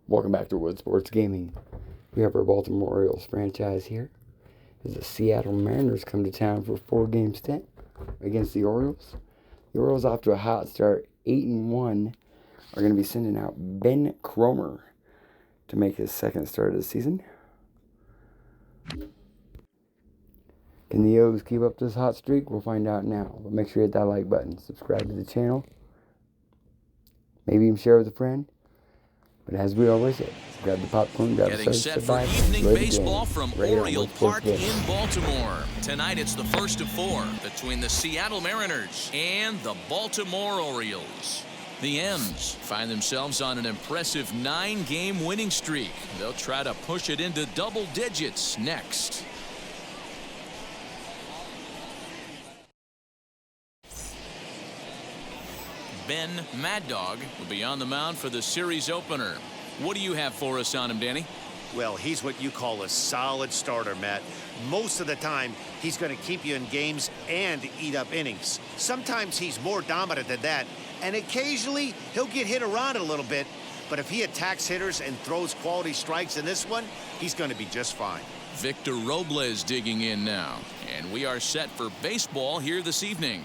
Welcome back to Wood Sports Gaming. We have our Baltimore Orioles franchise here as the Seattle Mariners come to town for a 4-game stint against the Orioles. The Orioles, off to a hot start, 8-1, are going to be sending out Ben Cromer to make his second start of the season. Can the O's keep up this hot streak? We'll find out now. But make sure you hit that like button, subscribe to the channel, maybe even share with a friend. But as we always say, grab the popcorn, grab Getting set for evening baseball from Oriole Park in Baltimore. Tonight it's the first of 4 between the Seattle Mariners and the Baltimore Orioles. The M's find themselves on an impressive 9-game winning streak. They'll try to push it into double digits next. Ben Mad Dog will be on the mound for the series opener. What do you have for us on him, Danny? Well, he's what you call a solid starter, Matt. Most of the time, he's going to keep you in games and eat up innings. Sometimes he's more dominant than that, and occasionally he'll get hit around a little bit. But if he attacks hitters and throws quality strikes in this one, he's going to be just fine. Victor Robles digging in now, and we are set for baseball here this evening.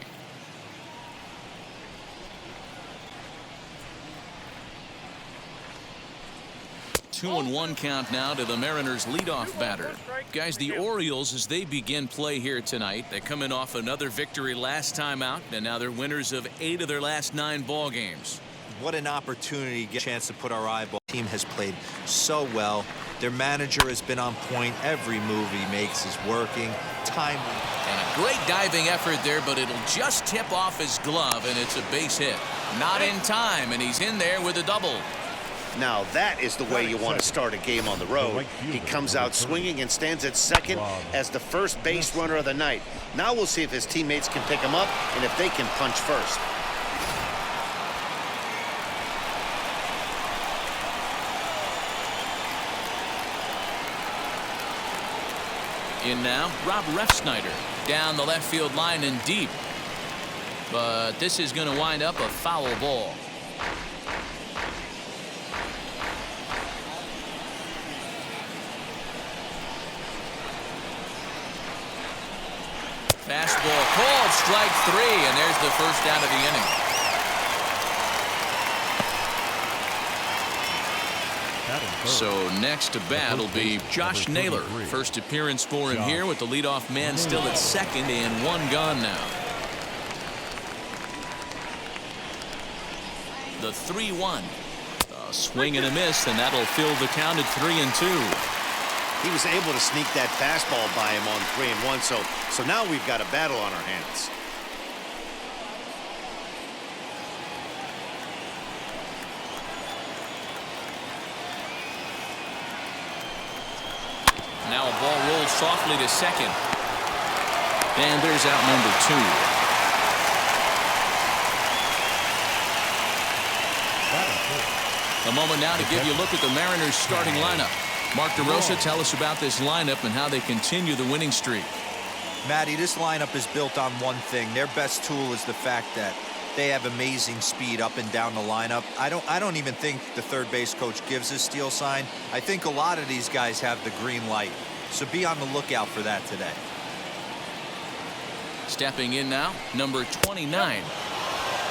2-1 count now to the Mariners leadoff batter. Guys, the Orioles, as they begin play here tonight, they come in off another victory last time out, and now they're winners of 8 of their last 9 ball games. What an opportunity to get a chance to put our eyeball. The team has played so well. Their manager has been on point. Every move he makes is working. Timely. And a great diving effort there, but it'll just tip off his glove, and it's a base hit. Not in time, and he's in there with a double. Now that is the way you want to start a game on the road. He comes out swinging and stands at second as the first base runner of the night. Now we'll see if his teammates can pick him up and if they can punch first. In now, Rob Refsnyder down the left field line and deep. But this is going to wind up a foul ball. Fastball called, strike 3, and there's the first out of the inning. So next to bat will be Josh Naylor. First appearance for him here with the leadoff man still at second and 1 gone now. The 3-1. A swing and a miss, and that'll fill the count at 3-2. He was able to sneak that fastball by him on 3-1, so now we've got a battle on our hands. Now a ball rolls softly to second. And there's out number 2. A moment now to give you a look at the Mariners starting lineup. Mark DeRosa, tell us about this lineup and how they continue the winning streak. Matty, this lineup is built on one thing. Their best tool is the fact that they have amazing speed up and down the lineup. I don't even think the third base coach gives a steal sign. I think a lot of these guys have the green light. So be on the lookout for that today. Stepping in now, number 29.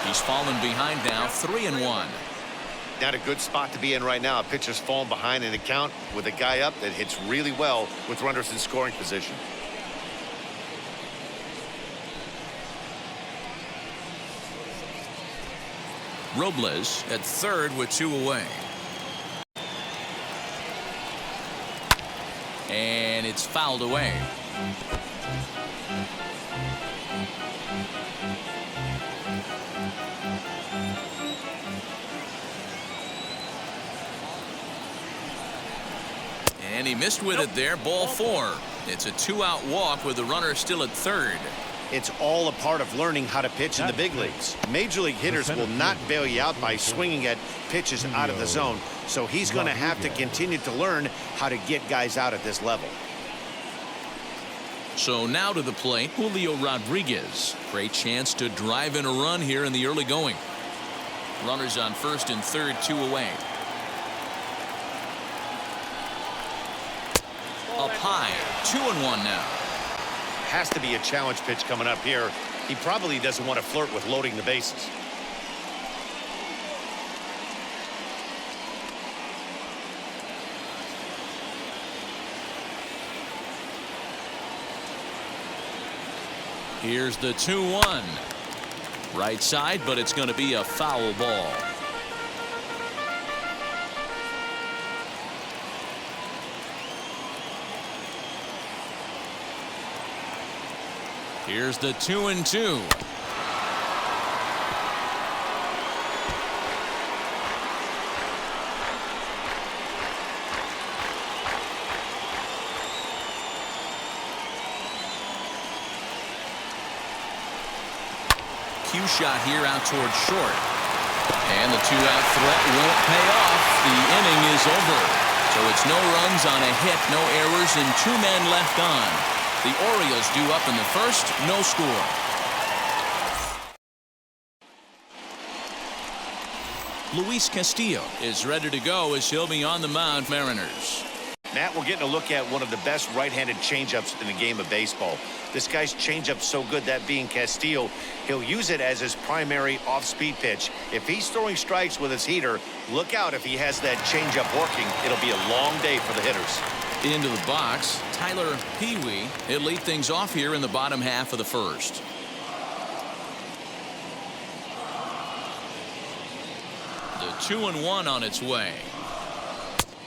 He's fallen behind now, 3-1. Not a good spot to be in right now. A pitcher's falling behind in the count with a guy up that hits really well with runners in scoring position. Robles at third with 2 away. And it's fouled away. And he missed with it there, ball 4. It's a 2-out walk with the runner still at third. It's all a part of learning how to pitch in the big leagues. Major league hitters will not bail you out by swinging at pitches out of the zone. So he's going to have to continue to learn how to get guys out at this level. So now to the plate, Julio Rodriguez. Great chance to drive in a run here in the early going. Runners on first and third, 2 away. Up high, 2-1 now. Has to be a challenge pitch coming up here. He probably doesn't want to flirt with loading the bases. Here's the 2-1. Right side, but it's going to be a foul ball. Here's the 2-2. Cue shot here out towards short. And the 2-out threat won't pay off. The inning is over. So it's no runs on a hit, no errors, and 2 men left on. The Orioles due up in the first, no score. Luis Castillo is ready to go as he'll be on the mound. Mariners. Matt, we're getting a look at one of the best right-handed changeups in the game of baseball. This guy's changeup's so good, that being Castillo, he'll use it as his primary off-speed pitch. If he's throwing strikes with his heater, look out if he has that changeup working. It'll be a long day for the hitters. Into the box, Tyler Pee-wee. He'll lead things off here in the bottom half of the first. The 2-1 on its way.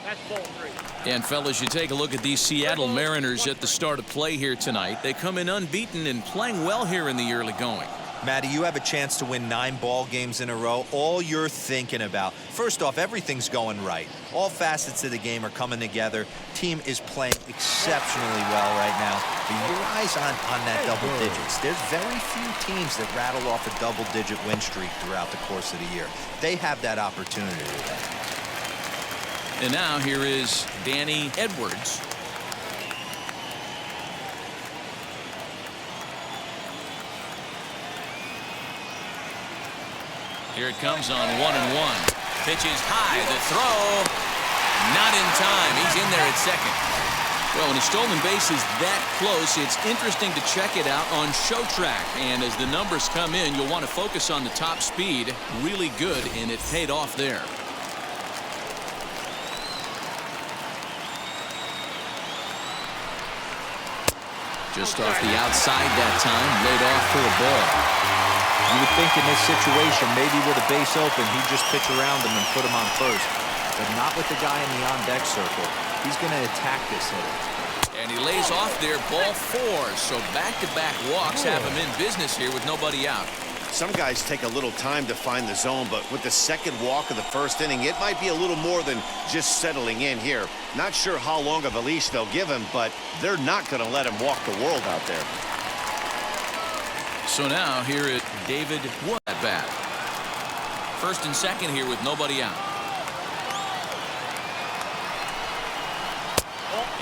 That's ball 3. And fellas, you take a look at these Seattle Mariners at the start of play here tonight. They come in unbeaten and playing well here in the early going. Matty, you have a chance to win 9 ball games in a row. All you're thinking about, first off, everything's going right. All facets of the game are coming together. Team is playing exceptionally well right now. But your eyes on that double digits. There's very few teams that rattle off a double-digit win streak throughout the course of the year. They have that opportunity today. And now here is Danny Edwards. Here it comes on 1-1. Pitch is high. The throw, not in time. He's in there at second. Well, when a stolen base is that close, it's interesting to check it out on Show Track. And as the numbers come in, you'll want to focus on the top speed. Really good, and it paid off there. Just off the outside that time, laid off for a ball. You would think in this situation, maybe with a base open, he'd just pitch around him and put him on first. But not with the guy in the on-deck circle. He's going to attack this hitter. And he lays off there, ball 4. So back-to-back walks have him in business here with nobody out. Some guys take a little time to find the zone, but with the second walk of the first inning, it might be a little more than just settling in here. Not sure how long of a leash they'll give him, but they're not going to let him walk the world out there. So now here is David Wood at bat. First and second here with nobody out.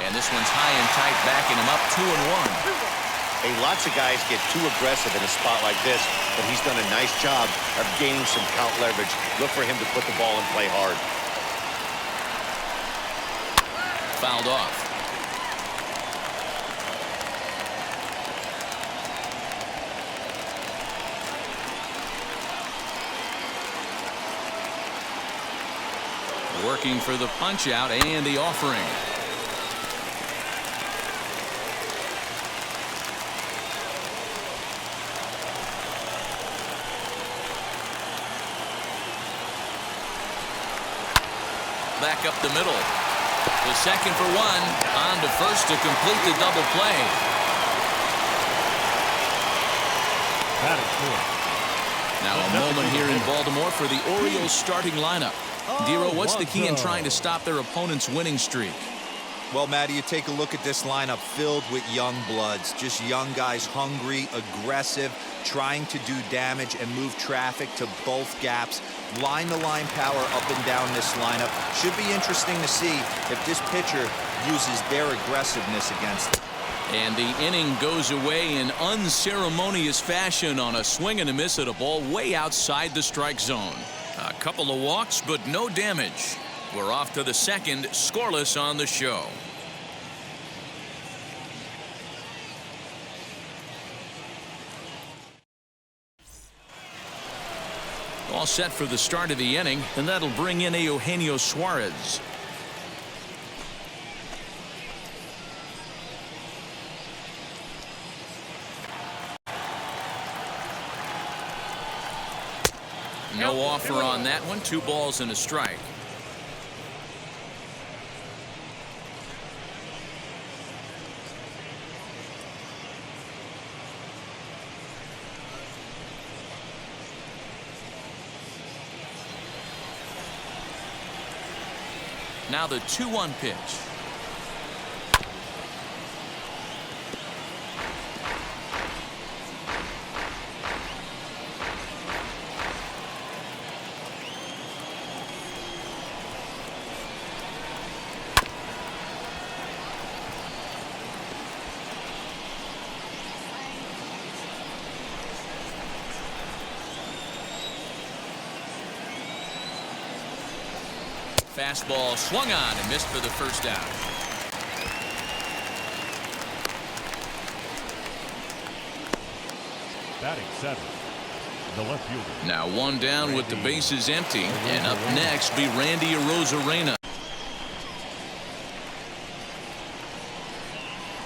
And this one's high and tight, backing him up 2-1. Hey, lots of guys get too aggressive in a spot like this, but he's done a nice job of gaining some count leverage. Look for him to put the ball and play hard. Fouled off. Working for the punch out and the offering. Back up the middle. The second for 1. On to first to complete the double play. Now a moment here in Baltimore for the Orioles starting lineup. Dero, what's the key in trying to stop their opponent's winning streak? Well, Matty, you take a look at this lineup filled with young bloods. Just young guys, hungry, aggressive, trying to do damage and move traffic to both gaps. Line-to-line power up and down this lineup. Should be interesting to see if this pitcher uses their aggressiveness against it. And the inning goes away in unceremonious fashion on a swing and a miss at a ball way outside the strike zone. A couple of walks, but no damage. We're off to the second, scoreless on the show. All set for the start of the inning, and that'll bring in Eugenio Suarez. No offer on that one. 2 balls and a strike. Now the 2-1 pitch. Fastball swung on and missed for the first out. Batting 7th, the left fielder. Now 1 down with the bases empty, and up next be Randy Arozarena.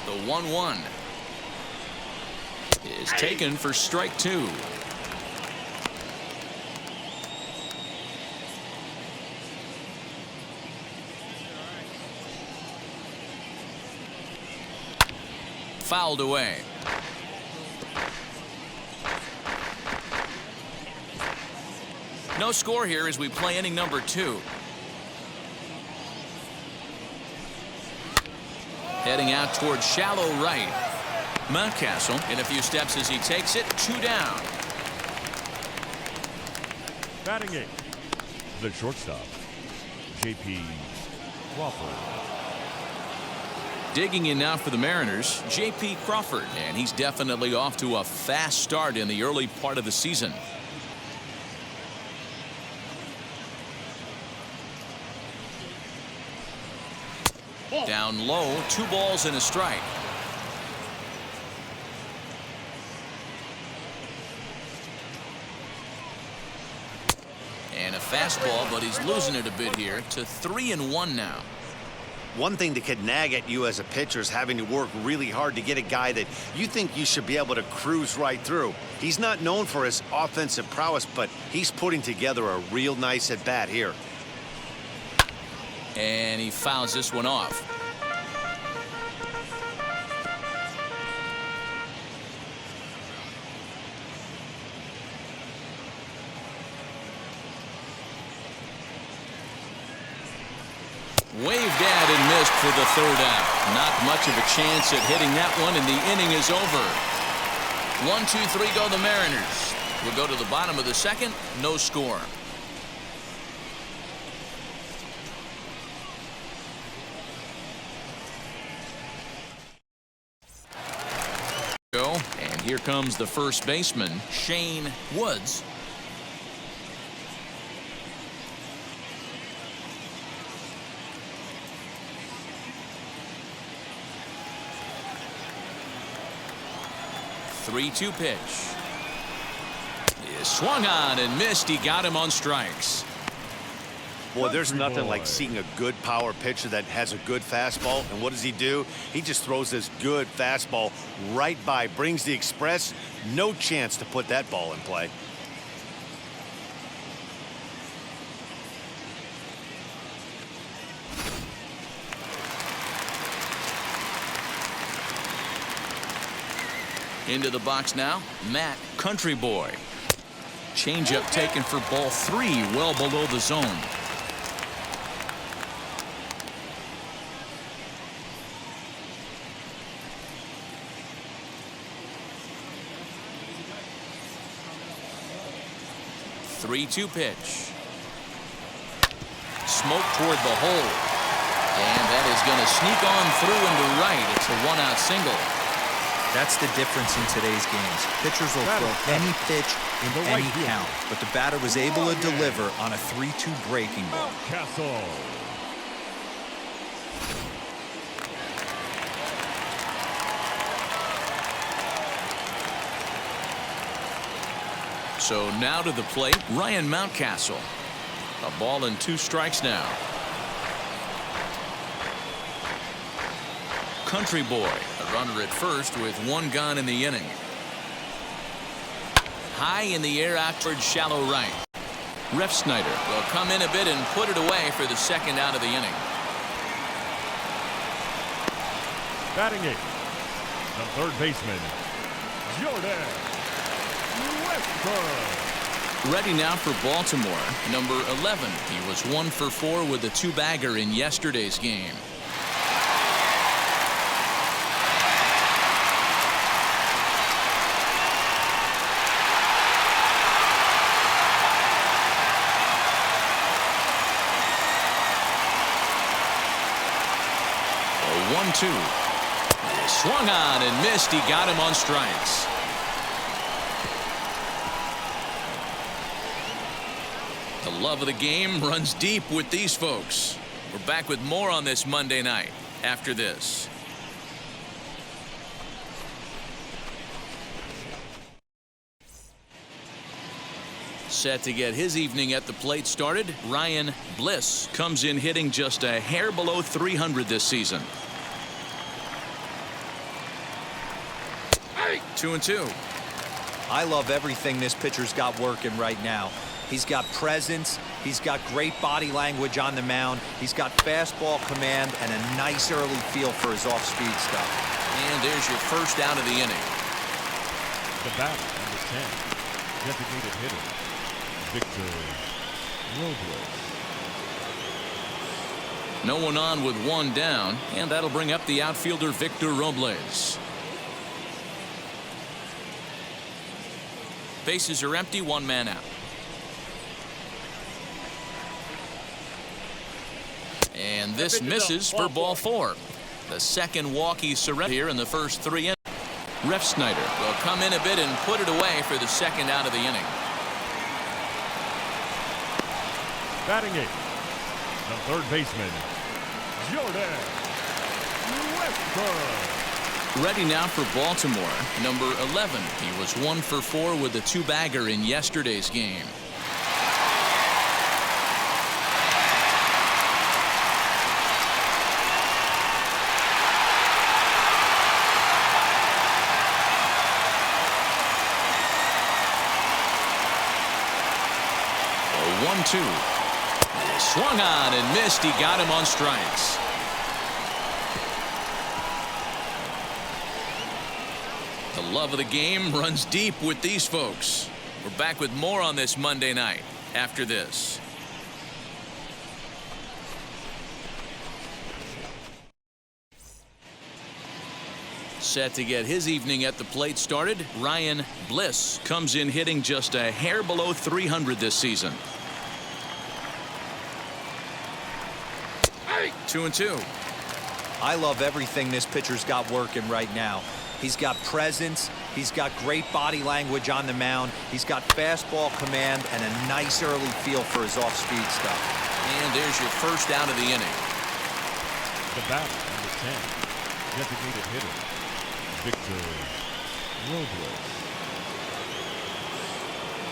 The 1-1 is taken for strike 2. Fouled away. No score here as we play inning number 2. Heading out towards shallow right. Mountcastle in a few steps as he takes it. 2 down. Batting 8th, the shortstop, J.P. Crawford. Digging in now for the Mariners, J.P. Crawford, and he's definitely off to a fast start in the early part of the season. Down low, 2 balls and a strike. And a fastball, but he's losing it a bit here to 3-1 now. One thing that could nag at you as a pitcher is having to work really hard to get a guy that you think you should be able to cruise right through. He's not known for his offensive prowess, but he's putting together a real nice at-bat here. And he fouls this one off. Waved at and missed for the 3rd out. Not much of a chance at hitting that one, and the inning is over. 1, 2, 3 go the Mariners. We'll go to the bottom of the 2nd. No score. And here comes the first baseman, Shane Woods. Three-two pitch. Is swung on and missed. He got him on strikes. Boy, there's nothing like seeing a good power pitcher that has a good fastball. And what does he do? He just throws this good fastball right by, brings the express. No chance to put that ball in play. Into the box now, Matt Country Boy. Changeup taken for ball 3, well below the zone. Three-two pitch. Smoke toward the hole. And that is going to sneak on through into right. It's a 1-out single. That's the difference in today's games. Pitchers will throw any pitch in any count, but the batter was able to deliver on a 3-2 breaking ball. Castle. So now to the plate, Ryan Mountcastle. A ball and 2 strikes now. Country Boy, a runner at first with 1 gone in the inning. High in the air out towards shallow right. Refsnyder will come in a bit and put it away for the 2nd out of the inning. Batting 8th, the third baseman, Jordan Westburg. Ready now for Baltimore, number 11. He was 1 for 4 with a 2-bagger in yesterday's game. A 1-2. He swung on and missed. He got him on strikes. The love of the game runs deep with these folks. We're back with more on this Monday night after this. Set to get his evening at the plate started, Ryan Bliss comes in hitting just a hair below 300 this season. 2-2. I love everything this pitcher's got working right now. He's got presence. He's got great body language on the mound. He's got fastball command and a nice early feel for his off-speed stuff. And there's your 1st out of the inning. The batter, number 10, designated hitter, Victor Robles. No one on with 1 down, and that'll bring up the outfielder Victor Robles. Bases are empty, 1 man out. And this misses for ball 4. The 2nd walk he surrendered here in the first 3 innings. Refsnyder will come in a bit and put it away for the 2nd out of the inning. Batting 8th, the third baseman, Jordan Westburg. Ready now for Baltimore, number 11. He was 1 for 4 with a 2-bagger in yesterday's game. A 1-2. He swung on and missed. He got him on strikes. The love of the game runs deep with these folks. We're back with more on this Monday night after this. Set to get his evening at the plate started, Ryan Bliss comes in hitting just a hair below 300 this season. 2-2. I love everything this pitcher's got working right now. He's got presence. He's got great body language on the mound. He's got fastball command and a nice early feel for his off-speed stuff. And there's your 1st out of the inning. The batter, number 10, designated hitter, Victor Robles.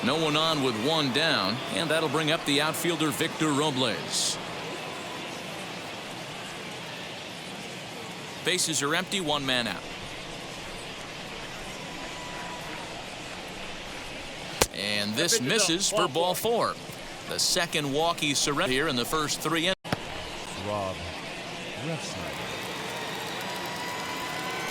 No one on with 1 down, and that'll bring up the outfielder Victor Robles. Bases are empty, 1 man out. And this misses for ball 4. The 2nd walk he surrendered here in the first 3 innings. Rob Refsnyder.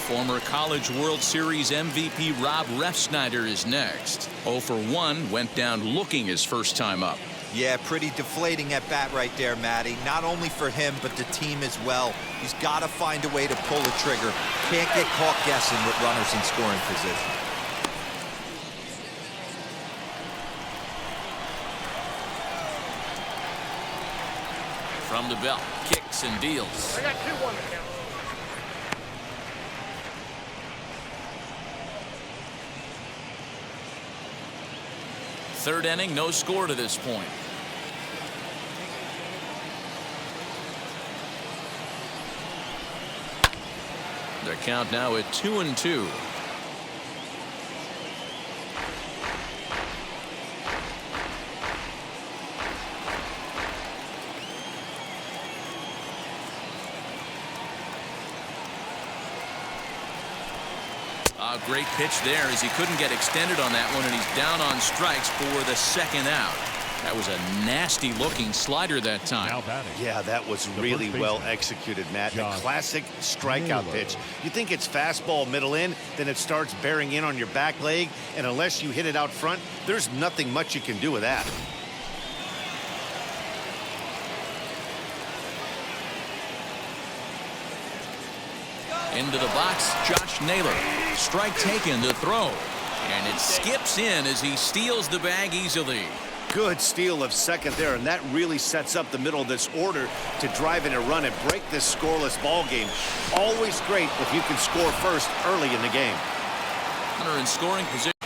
Former College World Series MVP Rob Refsnyder is next. 0 for 1, went down looking his first time up. Yeah, pretty deflating at bat right there, Matty. Not only for him, but the team as well. He's got to find a way to pull the trigger. Can't get caught guessing with runners in scoring position. From the belt, kicks and deals. I got 2 on the count. Third inning, no score to this point. Their count now at 2-2. Great pitch there as he couldn't get extended on that one, and he's down on strikes for the second out. That was a nasty looking slider that time. Now batting. Yeah, that was really well executed, Matt. A classic strikeout pitch. You think it's fastball middle in, then it starts bearing in on your back leg, and unless you hit it out front, there's nothing much you can do with that. Into the box, Josh Naylor. Strike taken to throw. And it skips in as he steals the bag easily. Good steal of second there, and that really sets up the middle of this order to drive in a run and break this scoreless ball game. Always great if you can score first early in the game. Runner in scoring position.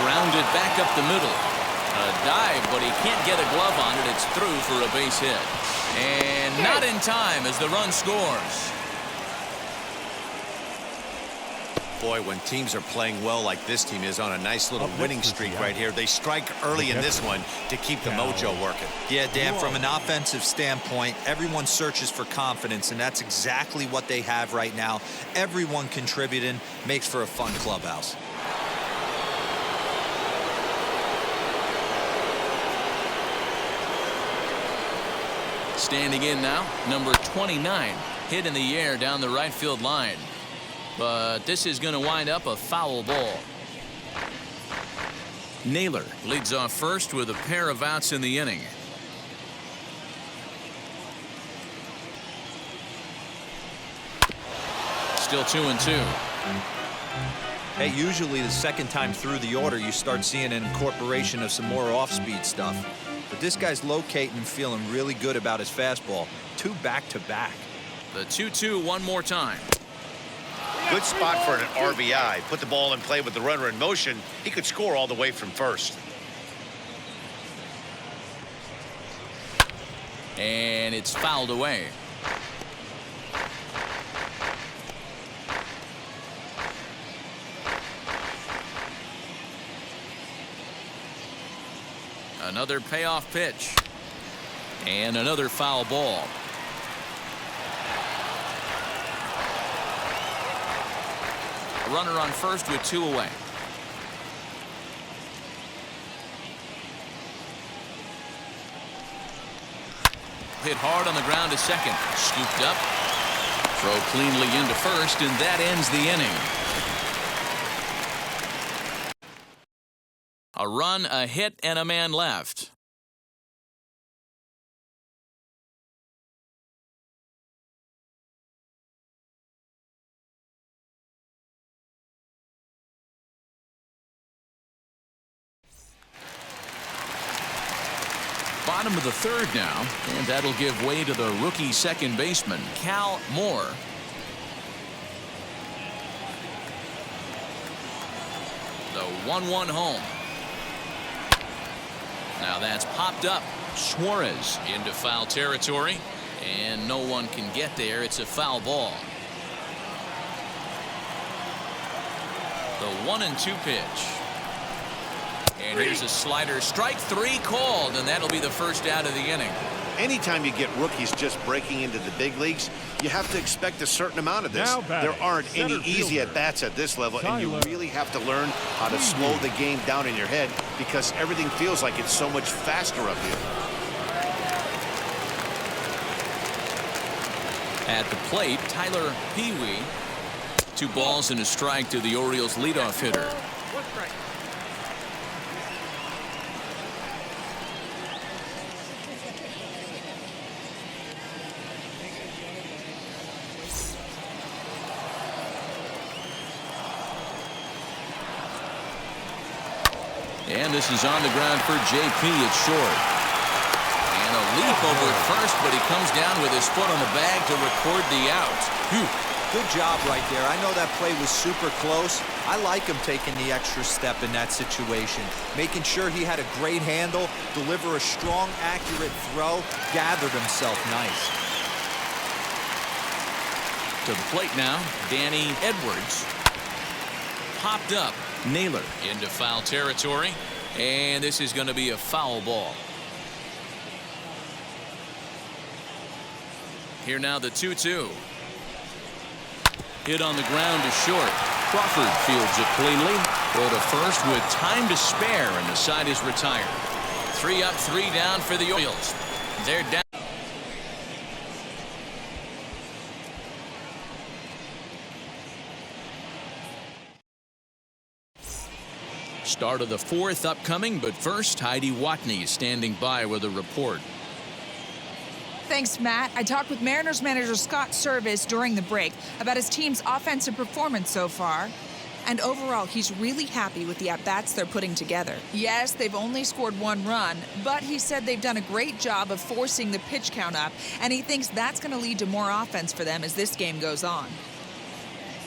Grounded back up the middle. A dive, but he can't get a glove on it. It's through for a base hit. And not in time as the run scores. Boy, when teams are playing well like this team is on a nice little winning streak right here, they strike early in this one to keep the mojo working. Yeah, Dan, from an offensive standpoint, everyone searches for confidence, and that's exactly what they have right now. Everyone contributing makes for a fun clubhouse. Standing in now, number 29, hit in the air down the right field line. But this is going to wind up a foul ball. Naylor leads off first with a pair of outs in the inning. Still 2-2. Hey, usually the second time through the order, you start seeing an incorporation of some more off-speed stuff. But this guy's locating and feeling really good about his fastball. 2 back-to-back. The 2-2 one more time. Good spot for an RBI. Put the ball in play with the runner in motion. He could score all the way from first. And it's fouled away. Another payoff pitch. And another foul ball. A runner on first with 2 away. Hit hard on the ground to second. Scooped up. Throw cleanly into first, and that ends the inning. A run, a hit, and a man left. Bottom of the third now, and that'll give way to the rookie second baseman, Cal Moore. The 1-1 home. Now that's popped up. Suarez into foul territory, and no one can get there. It's a foul ball. The 1-2 pitch. And here's a slider. Strike 3 called, and that'll be the first out of the inning. Anytime you get rookies just breaking into the big leagues, you have to expect a certain amount of this. There aren't any easy at-bats at this level, and you really have to learn how to slow the game down in your head because everything feels like it's so much faster up here. At the plate, Tyler Pee-wee. 2 balls and a strike to the Orioles leadoff hitter. And this is on the ground for JP at short. And a leap over at first, but he comes down with his foot on the bag to record the out. Whew. Good job right there. I know that play was super close. I like him taking the extra step in that situation, making sure he had a great handle, deliver a strong, accurate throw, gathered himself nice. To the plate now, Danny Edwards. Popped up. Naylor into foul territory, and this is going to be a foul ball. Here now the 2-2. Hit on the ground to short. Crawford fields it cleanly. Go to first with time to spare, and the side is retired. 3 up, 3 down for the Orioles. They're down. Start of the 4th upcoming, but first, Heidi Watney standing by with a report. Thanks, Matt. I talked with Mariners manager Scott Service during the break about his team's offensive performance so far. And overall, he's really happy with the at-bats they're putting together. Yes, they've only scored 1 run, but he said they've done a great job of forcing the pitch count up, and he thinks that's going to lead to more offense for them as this game goes on.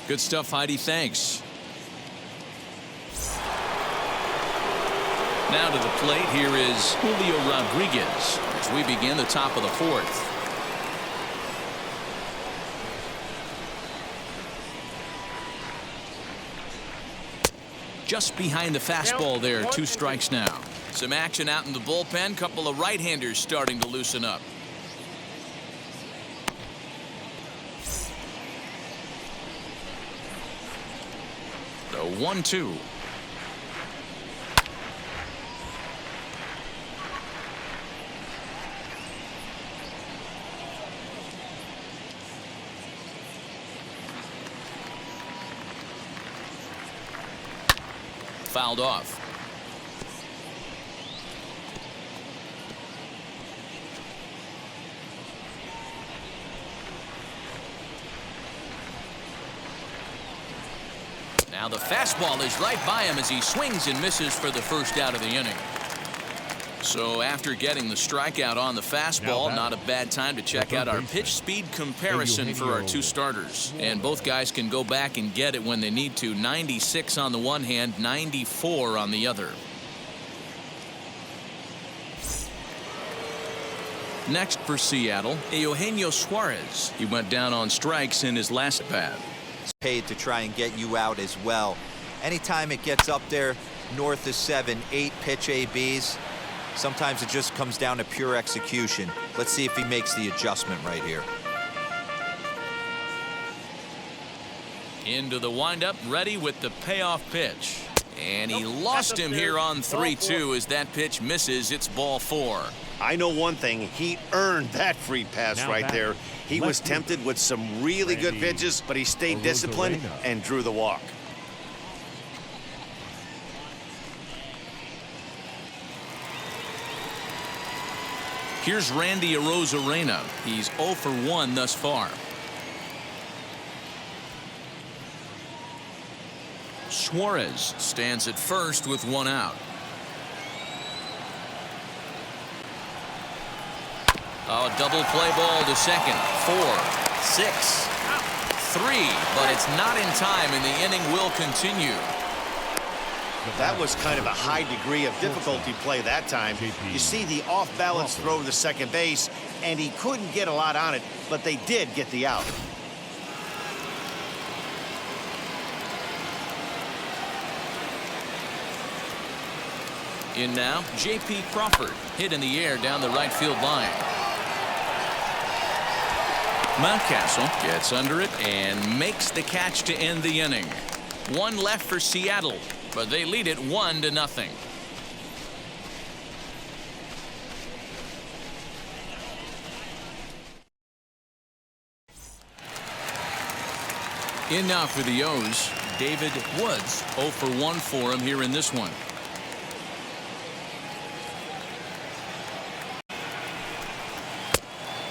Good stuff, Heidi. Thanks. Now to the plate, here is Julio Rodriguez as we begin the top of the 4th. Just behind the fastball there, 2 strikes now. Some action out in the bullpen, couple of right-handers starting to loosen up. The 1-2. Fouled off. Now the fastball is right by him as he swings and misses for the first out of the inning. So after getting the strikeout on the fastball, not a bad time to check out our pitch speed comparison for our 2 starters. And both guys can go back and get it when they need to. 96 on the one hand, 94 on the other. Next for Seattle, Eugenio Suarez. He went down on strikes in his last at-bat. Paid to try and get you out as well. Anytime it gets up there north of 7, 8 pitch ABs, sometimes it just comes down to pure execution. Let's see if he makes the adjustment right here. Into the windup, ready with the payoff pitch. And he lost him here on 3-2 as that pitch misses. It's ball 4. I know one thing. He earned that free pass right there. He was tempted with some really good pitches, but he stayed disciplined and drew the walk. Here's Randy Arozarena. He's 0 for 1 thus far. Suarez stands at first with 1 out. Oh, double play ball to second. 4, 6, 3, but it's not in time, and the inning will continue. That was kind of a high degree of difficulty play that time. You see the off-balance throw to second base, and he couldn't get a lot on it, but they did get the out. In now, J.P. Crawford. Hit in the air down the right field line. Mountcastle gets under it and makes the catch to end the inning. 1 left for Seattle, but they lead it 1-0. In now for the O's, David Woods. 0 for 1 for him here in this one.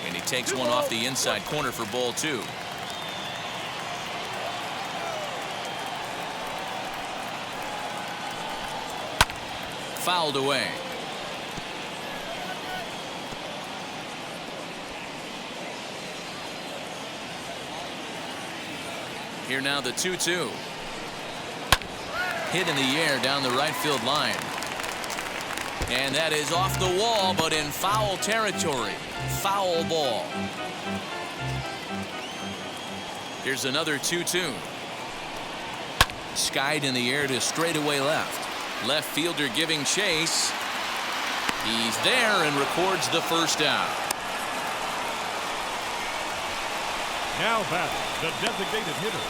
And he takes one off the inside corner for ball 2. Fouled away. Here now the 2-2. Hit in the air down the right field line. And that is off the wall, but in foul territory. Foul ball. Here's another 2-2. Skied in the air to straightaway left. Left fielder giving chase. He's there and records the first out. Now batting, the designated hitter,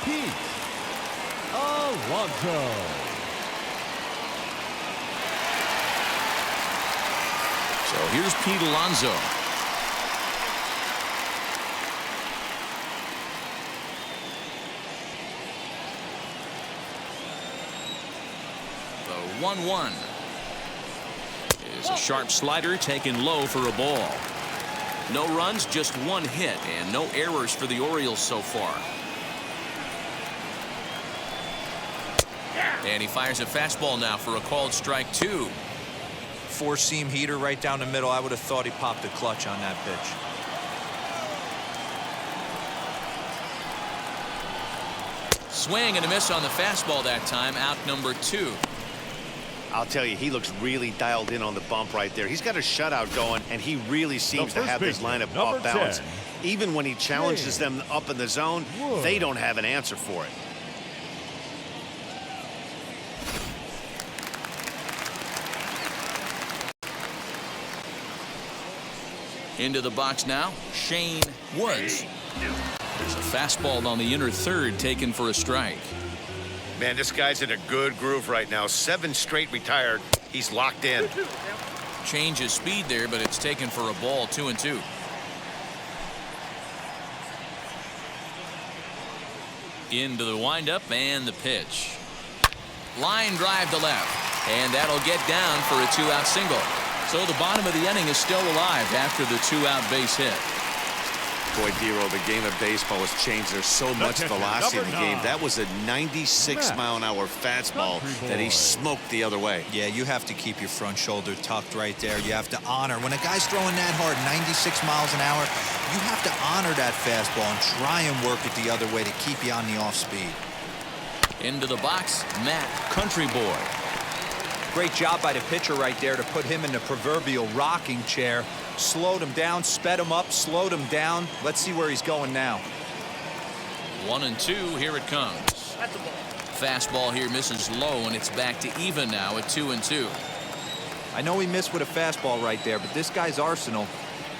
Pete Alonso. So here's Pete Alonso. The 1-1 is a sharp slider taken low for a ball. No runs, just one hit, and no errors for the Orioles so far. And he fires a fastball now for a called strike 2. Four-seam heater right down the middle. I would have thought he popped a clutch on that pitch. Swing and a miss on the fastball that time. Out number 2. I'll tell you, he looks really dialed in on the bump right there. He's got a shutout going, and he really seems to have this lineup off balance. Even when he challenges them up in the zone, they don't have an answer for it. Into the box now, Shane Woods. There's a fastball on the inner third taken for a strike. Man, this guy's in a good groove right now. 7 straight retired. He's locked in. Change of speed there, but it's taken for a ball. 2-2. Into the windup and the pitch. Line drive to left, and that'll get down for a 2-out single. So the bottom of the inning is still alive after the 2-out base hit. Boy, Dero, the game of baseball has changed. There's so much velocity in the game. That was a 96-mile-an-hour fastball that he smoked the other way. Yeah, you have to keep your front shoulder tucked right there. You have to honor. When a guy's throwing that hard, 96 miles an hour, you have to honor that fastball and try and work it the other way to keep you on the off speed. Into the box, Matt Country Boy. Great job by the pitcher right there to put him in the proverbial rocking chair. Slowed him down, sped him up, slowed him down. Let's see where he's going now. 1-2, here it comes. Fastball here misses low, and it's back to even now at 2-2. I know he missed with a fastball right there, but this guy's arsenal,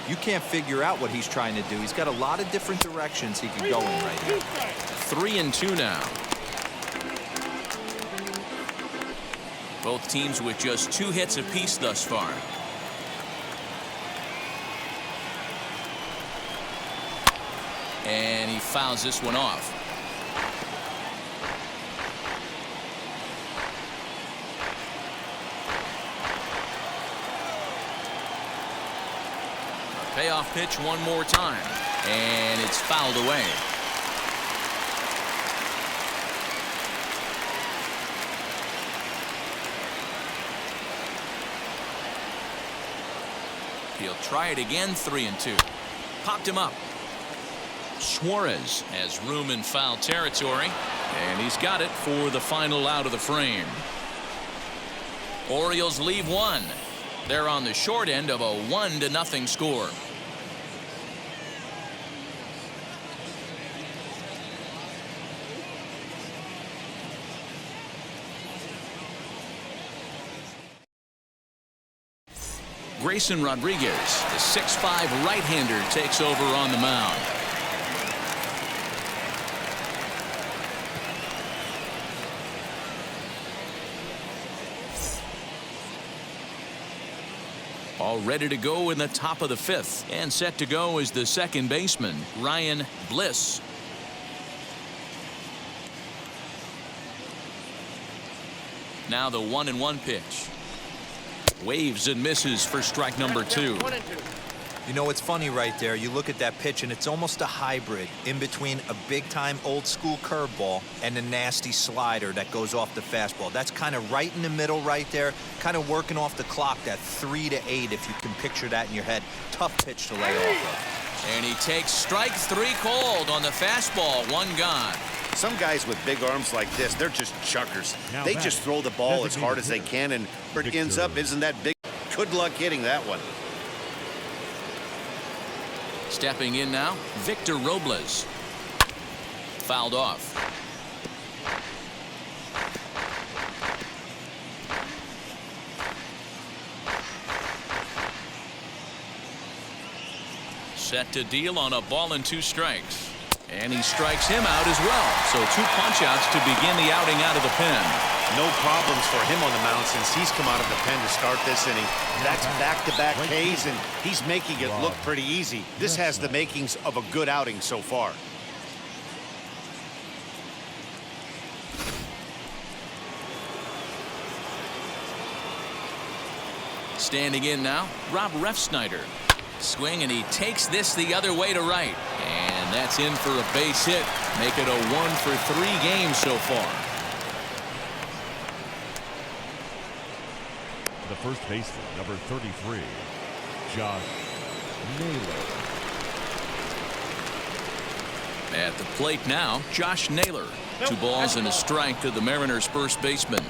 you can't figure out what he's trying to do. He's got a lot of different directions he can go in right here. 3-2 now. Both teams with just 2 hits apiece thus far. And he fouls this one off. A payoff pitch one more time, and it's fouled away. He'll try it again. 3-2. Popped him up. Suarez has room in foul territory, and he's got it for the final out of the frame. Orioles leave 1. They're on the short end of a 1-0 score. Grayson Rodriguez, the 6'5" right-hander, takes over on the mound. All ready to go in the top of the 5th, and set to go is the second baseman, Ryan Bliss. Now the 1-1 pitch. Waves and misses for strike number 2. You know, it's funny right there. You look at that pitch, and it's almost a hybrid in between a big-time old-school curveball and a nasty slider that goes off the fastball. That's kind of right in the middle right there, kind of working off the clock, that 3 to 8, if you can picture that in your head. Tough pitch to lay off of. And he takes strike 3 called on the fastball. 1 gone. Some guys with big arms like this, they're just chuckers. They just throw the ball as hard as they can, and where it ends up isn't that big. Good luck hitting that one. Stepping in now, Victor Robles. Fouled off. Set to deal on a ball and 2 strikes. And he strikes him out as well. So 2 punch-outs to begin the outing out of the pen. No problems for him on the mound since he's come out of the pen to start this inning. That's back-to-back Ks, and he's making it look pretty easy. This has the makings of a good outing so far. Standing in now, Rob Refsnyder. Swing, and he takes this the other way to right. And that's in for a base hit. Make it a 1 for 3 games so far. The first baseman, number 33, Josh Naylor. At the plate now, Josh Naylor. 2 balls and a strike to the Mariners' first baseman.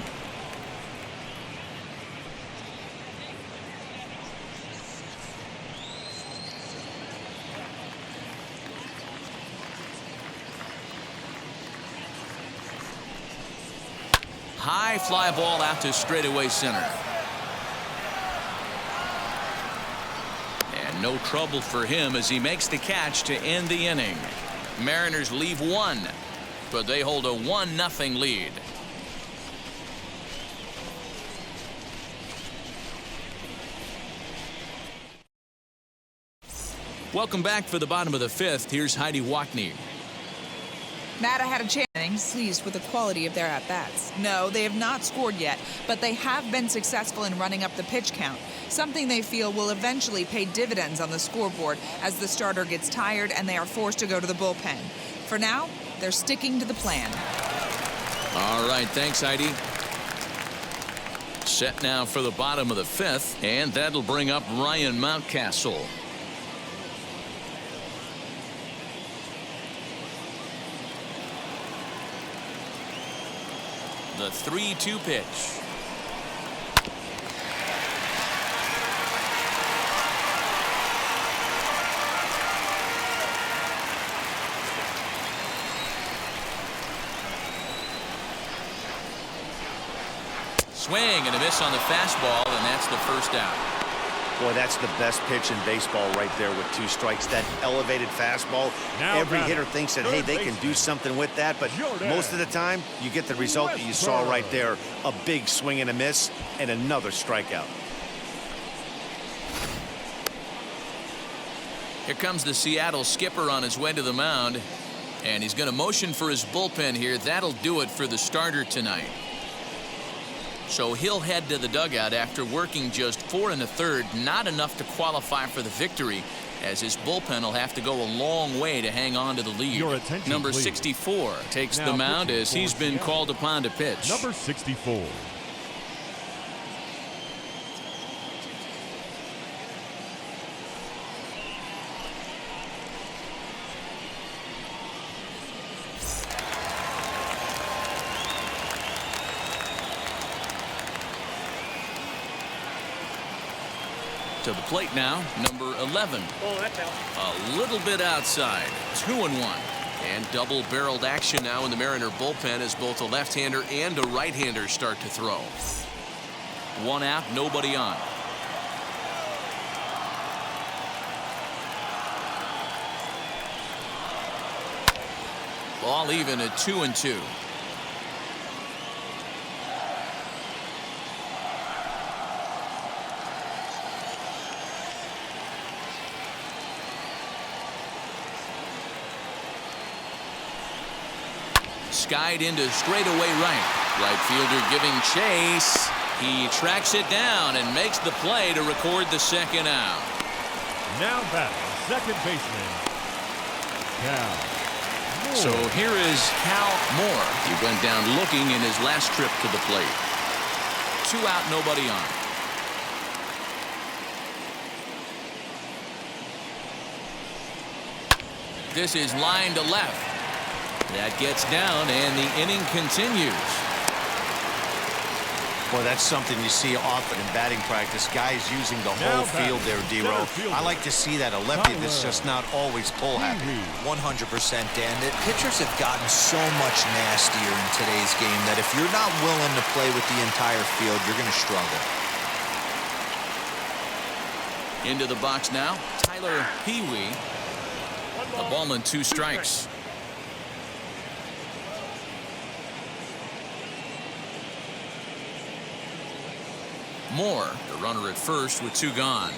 High fly ball out to straightaway center. And no trouble for him as he makes the catch to end the inning. Mariners leave 1, but they hold a 1-0 lead. Welcome back for the bottom of the 5th. Here's Heidi Wackney. Matt, I had a chance. Pleased with the quality of their at-bats. No, they have not scored yet, but they have been successful in running up the pitch count, something they feel will eventually pay dividends on the scoreboard as the starter gets tired and they are forced to go to the bullpen. For now, they're sticking to the plan. All right, thanks, Heidi. Set now for the bottom of the 5th, and that'll bring up Ryan Mountcastle. The 3-2 pitch. Swing and a miss on the fastball, and that's the first out. Boy, that's the best pitch in baseball right there with 2 strikes. That elevated fastball. Every hitter thinks that, hey, they can do something with that, but most of the time you get the result that you saw right there. A big swing and a miss and another strikeout. Here comes the Seattle skipper on his way to the mound, and he's going to motion for his bullpen here. That'll do it for the starter tonight. So he'll head to the dugout after working just 4 1/3, not enough to qualify for the victory, as his bullpen will have to go a long way to hang on to the lead. Number 64 takes the mound as he's been called upon to pitch. Number 64. To the plate now, number 11. A little bit outside. 2-1. And double-barreled action now in the Mariner bullpen as both a left-hander and a right-hander start to throw. 1 out, nobody on. Ball even at 2-2. Skied into straightaway right. Right fielder giving chase. He tracks it down and makes the play to record the 2nd out. Now batting, second baseman, Cal Moore. So here is Cal Moore. He went down looking in his last trip to the plate. 2 out, nobody on. This is line to left. That gets down, and the inning continues. Boy, that's something you see often in batting practice. Guys using the whole field there, D-Row. I like to see that. A lefty that's just not always pull happy. 100%, Dan. The pitchers have gotten so much nastier in today's game that if you're not willing to play with the entire field, you're going to struggle. Into the box now, Tyler Pee-wee. A ball and 2 strikes. Moore, the runner at first with 2 gone.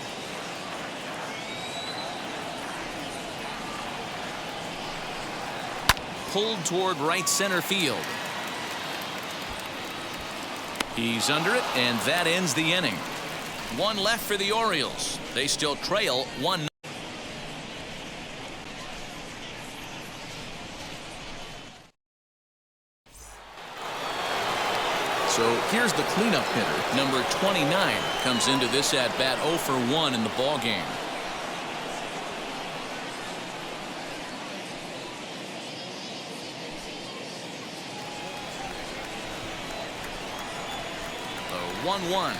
Pulled toward right center field. He's under it, and that ends the inning. 1 left for the Orioles. They still trail 1. So here's the cleanup hitter. Number 29 comes into this at bat 0 for 1 in the ball game. The 1-1.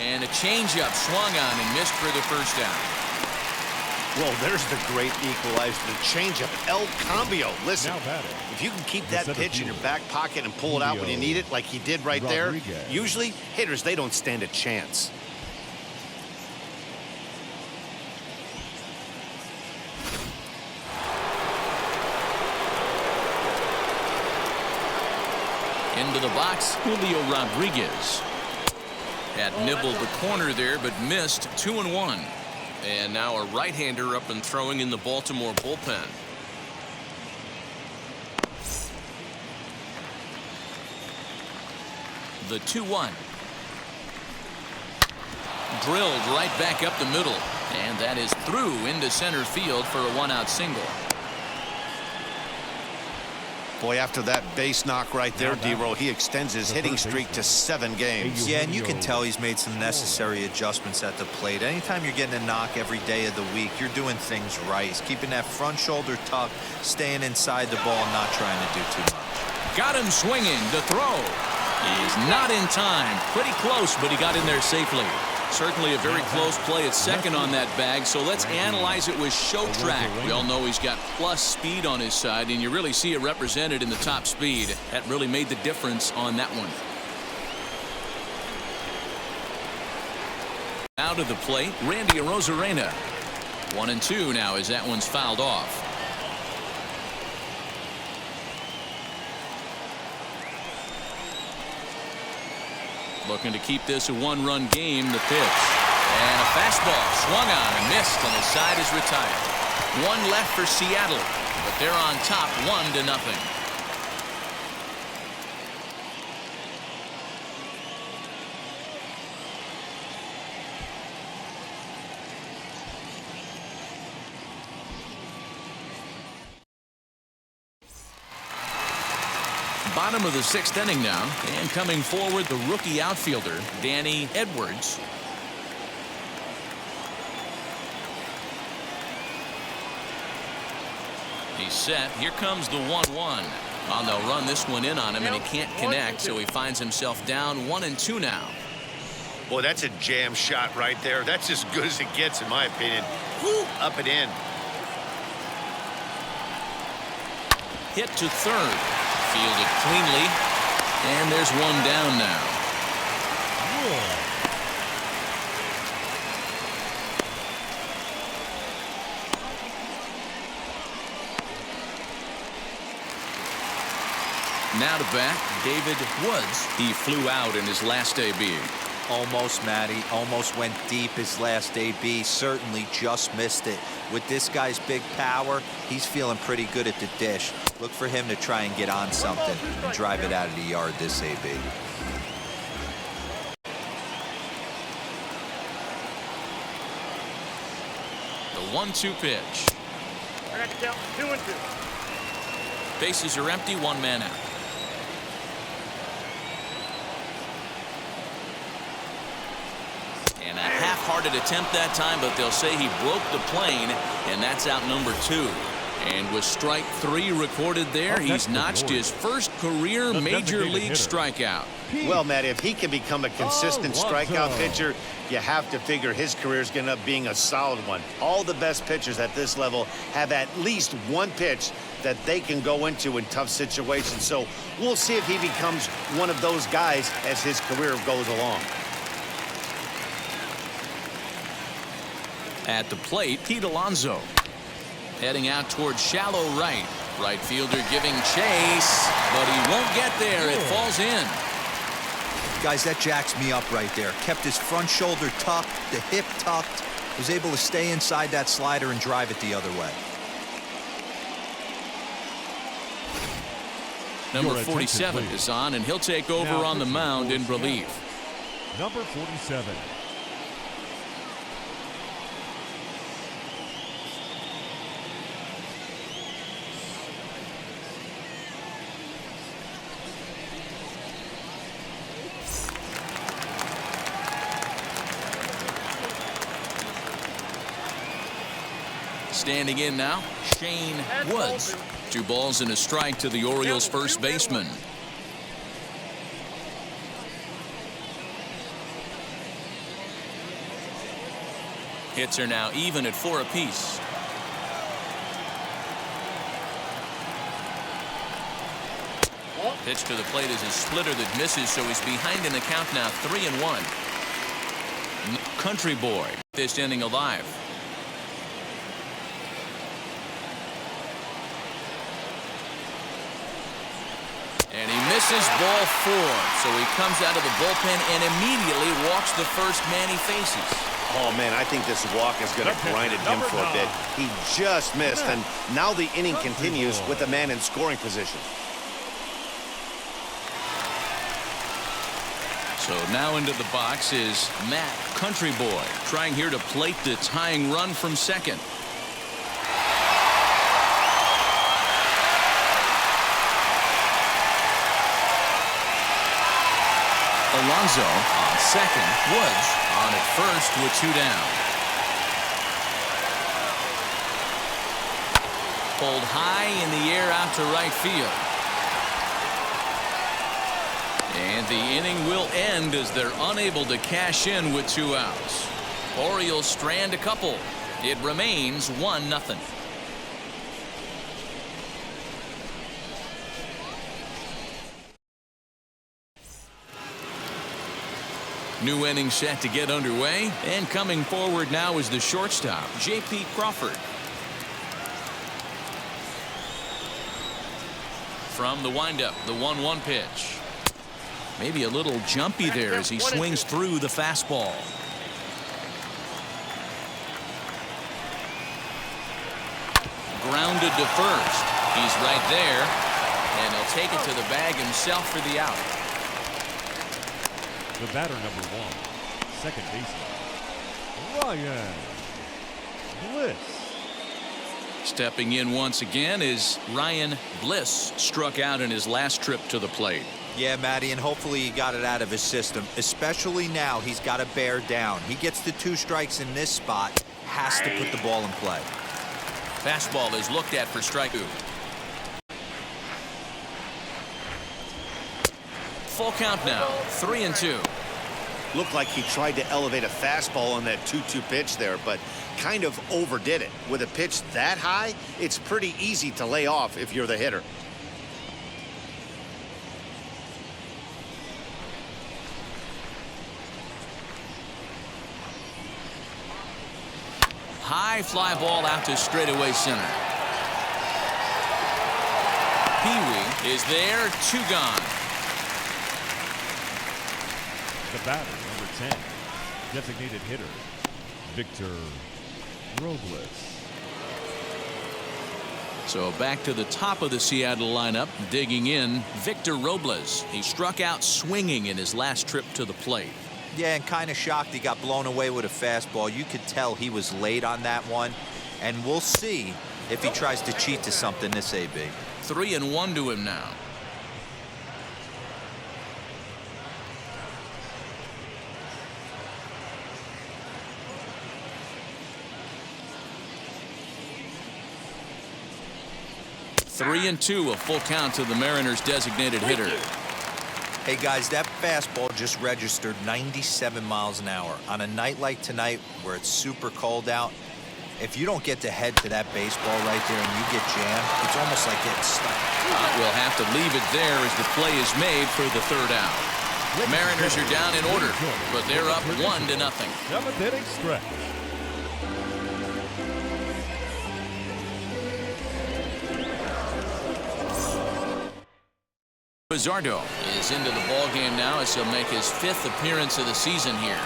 And a changeup swung on and missed for the first down. Well, there's the great equalizer, the changeup, El Cambio. Listen, if you can keep that pitch in your back pocket and pull it out when you need it, like he did right there, usually hitters, they don't stand a chance. Into the box, Julio Rodriguez. Had nibbled the corner there, but missed. 2-1. And now a right-hander up and throwing in the Baltimore bullpen. The 2-1. Drilled right back up the middle. And that is through into center field for a 1-out single. Boy, after that base knock right there, D-Roll, he extends his hitting streak to 7 games. Yeah, and you can tell he's made some necessary adjustments at the plate. Anytime you're getting a knock every day of the week, you're doing things right. He's keeping that front shoulder tucked, staying inside the ball, and not trying to do too much. Got him swinging to throw. He's not in time. Pretty close, but he got in there safely. Certainly a very close play at second on that bag, so let's analyze it with show track. We all know he's got plus speed on his side, and you really see it represented in the top speed. That really made the difference on that one. Out of the plate, Randy Arozarena. 1-2 now as that one's fouled off. Looking to keep this a 1-run game. The pitch. And a fastball swung on and missed, and his side is retired. 1 left for Seattle, but they're on top 1-0. Bottom of the 6th inning now, and coming forward the rookie outfielder Danny Edwards. He's set. Here comes the 1-1. Well, they'll run this one in on him, and he can't connect, so he finds himself down 1-2 now. Boy, that's a jam shot right there. That's as good as it gets, in my opinion. Woo, up and in. Hit to third. Fielded cleanly, and there's 1 down now. Now to bat, David Woods. He flew out in his last AB. Almost, Matty. Almost went deep his last AB. Certainly just missed it. With this guy's big power, he's feeling pretty good at the dish. Look for him to try and get on something and drive it out of the yard this AB. The 1-2 pitch. I got to count 2-2. Bases are empty, 1 man out. And a half-hearted attempt that time, but they'll say he broke the plane, and that's out number 2. And with strike 3 recorded there, he's notched his first career major league strikeout. Well, Matt, if he can become a consistent strikeout pitcher, you have to figure his career is going to end up being a solid one. All the best pitchers at this level have at least one pitch that they can go into in tough situations. So we'll see if he becomes one of those guys as his career goes along. At the plate, Pete Alonso. Heading out towards shallow right. Right fielder giving chase, but he won't get there. It falls in. Guys, that jacks me up right there. Kept his front shoulder tucked, the hip tucked, was able to stay inside that slider and drive it the other way. Number 47 is on, and he'll take over on the mound in relief. Number 47. Standing in now, Shane Woods. 2 balls and a strike to the Orioles first baseman. Hits are now even at 4 apiece. Pitch to the plate is a splitter that misses, so he's behind in the count now, 3-1. Country boy, this inning alive. And he misses ball 4, so he comes out of the bullpen and immediately walks the first man he faces. Oh, man, I think this walk is going to grind at him for a bit. He just missed, and now the inning continues with a man in scoring position. So now into the box is Matt Country Boy, trying here to plate the tying run from second. Alonso on second. Woods on at first with 2 down. Pulled high in the air out to right field. And the inning will end as they're unable to cash in with 2 outs. Orioles strand a couple. It remains 1-0. New inning set to get underway, and coming forward now is the shortstop, J.P. Crawford. From the windup, the 1-1 pitch. Maybe a little jumpy there as he swings through the fastball. Grounded to first. He's right there, and he'll take it to the bag himself for the out. The batter, number 1, second baseman, Ryan Bliss. Stepping in once again is Ryan Bliss, struck out in his last trip to the plate. Yeah, Matty, and hopefully he got it out of his system, especially now he's got to bear down. He gets the 2 strikes in this spot, has to put the ball in play. Fastball is looked at for strike 2. Full count now, 3-2. Looked like he tried to elevate a fastball on that 2-2 pitch there, but kind of overdid it. With a pitch that high, it's pretty easy to lay off if you're the hitter. High fly ball out to straightaway center. Pee-wee is there, 2 gone. The batter, number 10, designated hitter, Victor Robles. So back to the top of the Seattle lineup, digging in, Victor Robles. He struck out swinging in his last trip to the plate. Yeah, and kind of shocked he got blown away with a fastball. You could tell he was late on that one, and we'll see if he tries to cheat to something this AB. 3-1 to him now. 3-2, a full count to the Mariners' designated hitter. Hey guys, that fastball just registered 97 miles an hour. On a night like tonight where it's super cold out, if you don't get to head to that baseball right there and you get jammed, it's almost like getting stuck. We'll have to leave it there as the play is made for the third out. Mariners are down in order, but they're up 1-0. Seventh inning stretch. Pizzardo is into the ballgame now as he'll make his 5th appearance of the season here.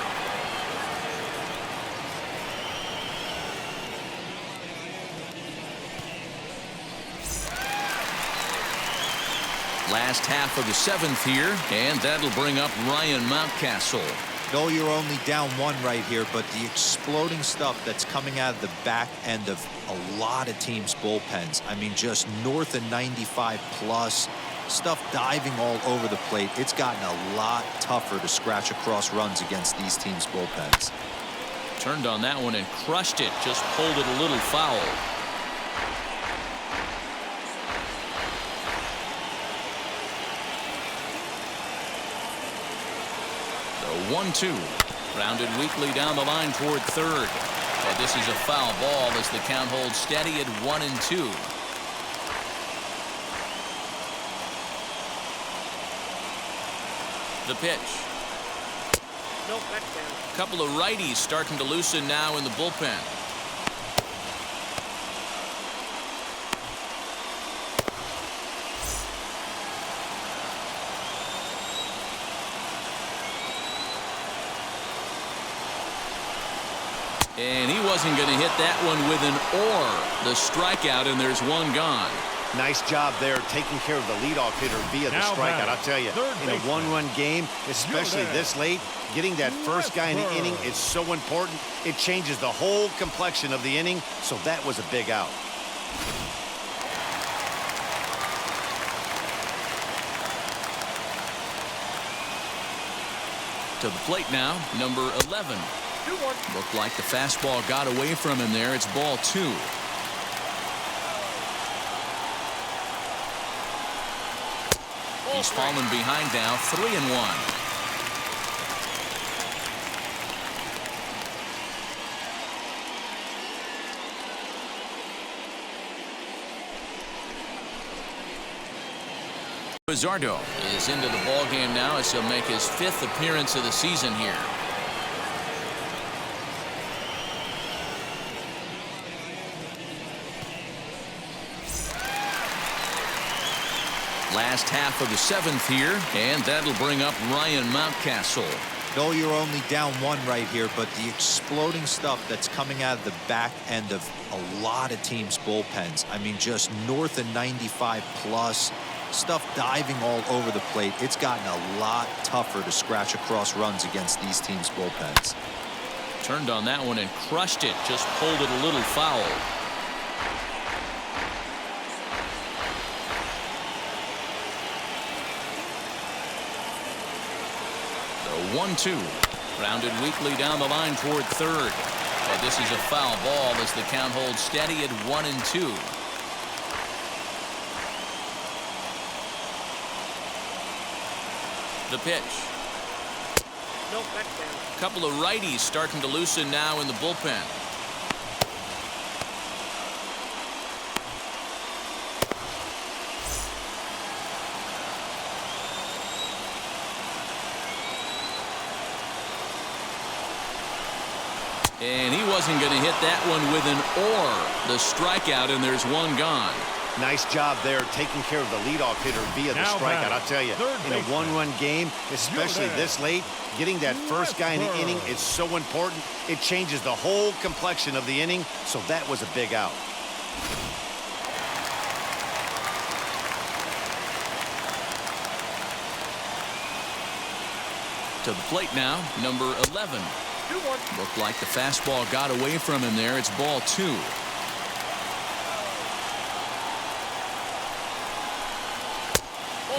Last half of the 7th here, and that'll bring up Ryan Mountcastle. No, you're only down 1 right here, but the exploding stuff that's coming out of the back end of a lot of teams' bullpens. I mean, just north of 95 plus. Stuff diving all over the plate. It's gotten a lot tougher to scratch across runs against these teams' bullpens. Turned on that one and crushed it. Just pulled it a little foul. The 1-2. Rounded weakly down the line toward third. And this is a foul ball as the count holds steady at 1-2. The pitch. Nope, that's down. Couple of righties starting to loosen now in the bullpen. And he wasn't going to hit that one with an or. The strikeout, and there's one gone. Nice job there taking care of the leadoff hitter via the strikeout. I'll tell you, in a one-run game, especially this late, getting that first guy in the inning is so important. It changes the whole complexion of the inning, so that was a big out. To the plate now, number 11. Looked like the fastball got away from him there. It's ball 2. He's fallen behind now, 3-1. Pizzardo is into the ballgame now as he'll make his 5th appearance of the season here. Last half of the 7th here, and that'll bring up Ryan Mountcastle. No, you're only down 1 right here, but the exploding stuff that's coming out of the back end of a lot of teams' bullpens. I mean, just north of 95 plus. Stuff diving all over the plate. It's gotten a lot tougher to scratch across runs against these teams' bullpens. Turned on that one and crushed it. Just pulled it a little foul. The 1-2. Rounded weakly down the line toward third. And this is a foul ball as the count holds steady at 1-2. The pitch. Nope, that's down. Couple of righties starting to loosen now in the bullpen. And he wasn't going to hit that one with an or. The strikeout, and there's one gone. Nice job there taking care of the leadoff hitter via the strikeout. I'll tell you, in a one-run game, especially this late, getting that first guy in the inning is so important. It changes the whole complexion of the inning, so that was a big out. To the plate now, number 11. Looked like the fastball got away from him there. It's ball 2.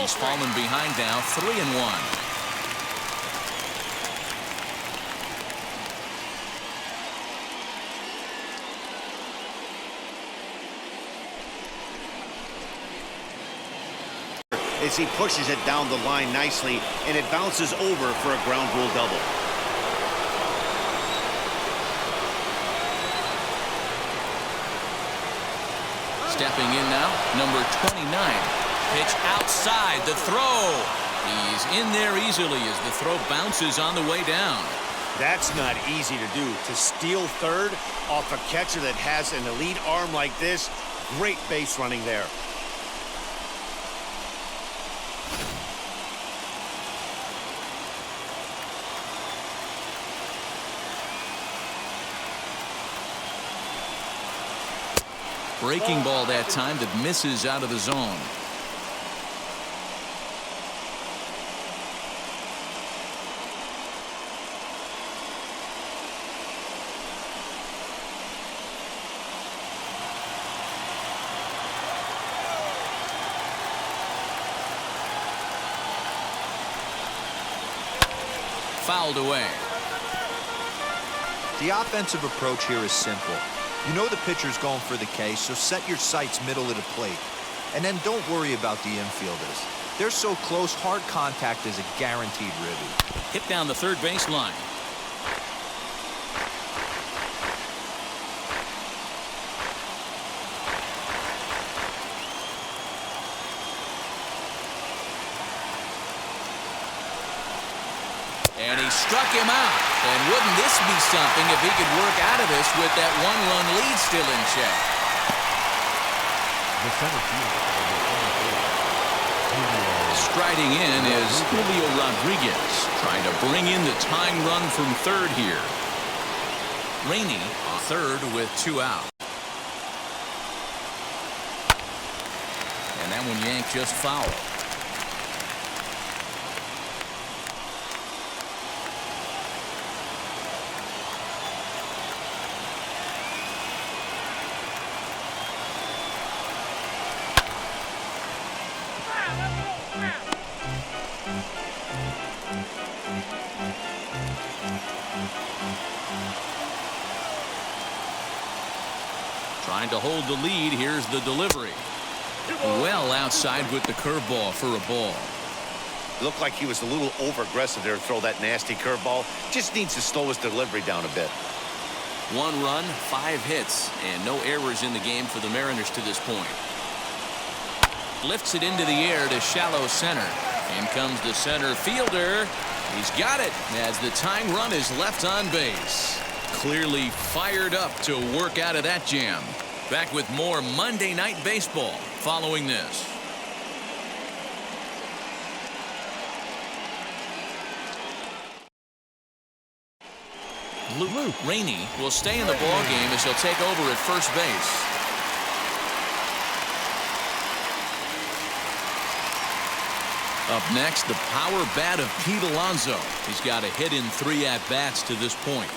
He's fallen behind now, 3-1. as he pushes it down the line nicely, and it bounces over for a ground rule double. Stepping in now, number 29. Pitch outside, the throw. He's in there easily as the throw bounces on the way down. That's not easy to do. To steal third off a catcher that has an elite arm like this, great base running there. Breaking ball that time that misses out of the zone. Fouled away. The offensive approach here is simple. You know the pitcher's going for the K, so set your sights middle of the plate. And then don't worry about the infielders. They're so close, hard contact is a guaranteed ribby. Hit down the third baseline. And he struck him out. And wouldn't this be something if he could work out of this with that one-run lead still in check? The center fielder. Striding in is Julio Rodriguez, trying to bring in the tying run from third here. Rainey on third with 2 out. And that one yanked just foul. Trying to hold the lead. Here's the delivery. Well outside with the curveball for a ball. Looked like he was a little over-aggressive there to throw that nasty curveball. Just needs to slow his delivery down a bit. 1 run, 5 hits, and no errors in the game for the Mariners to this point. Lifts it into the air to shallow center. In comes the center fielder. He's got it as the tying run is left on base. Clearly fired up to work out of that jam. Back with more Monday Night Baseball following this. Luke Rainey will stay in the ballgame as he'll take over at first base. Up next, the power bat of Pete Alonso. He's got a hit in 3 at-bats to this point.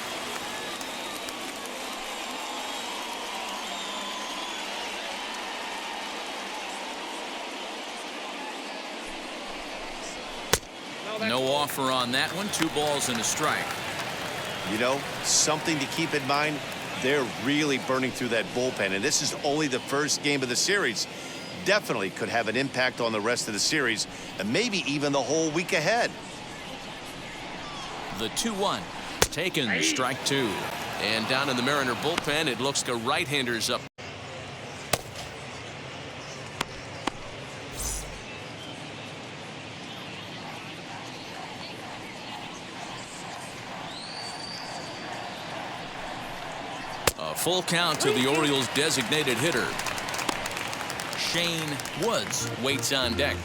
No offer on that one. 2 balls and a strike. You know, something to keep in mind, they're really burning through that bullpen, and this is only the first game of the series. Definitely could have an impact on the rest of the series, and maybe even the whole week ahead. The 2-1. Taken, strike 2. And down in the Mariner bullpen, it looks like a right-hander's up. A full count to the Orioles' designated hitter. Shane Woods waits on deck.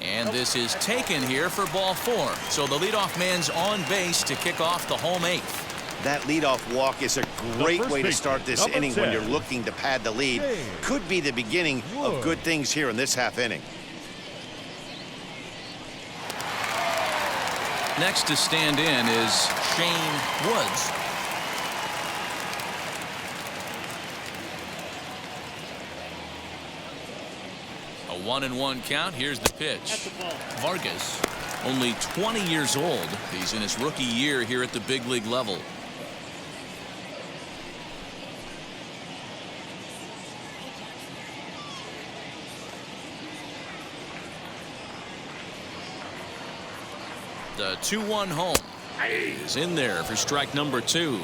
And this is taken here for ball 4. So the leadoff man's on base to kick off the home 8th. That leadoff walk is a great way to start this inning when you're looking to pad the lead. Could be the beginning of good things here in this half inning. Next to stand in is Shane Woods. A 1-1 count. Here's the pitch. Vargas Only 20 years old. He's in his rookie year here at the big league level. The 2-1 home is in there for strike number 2.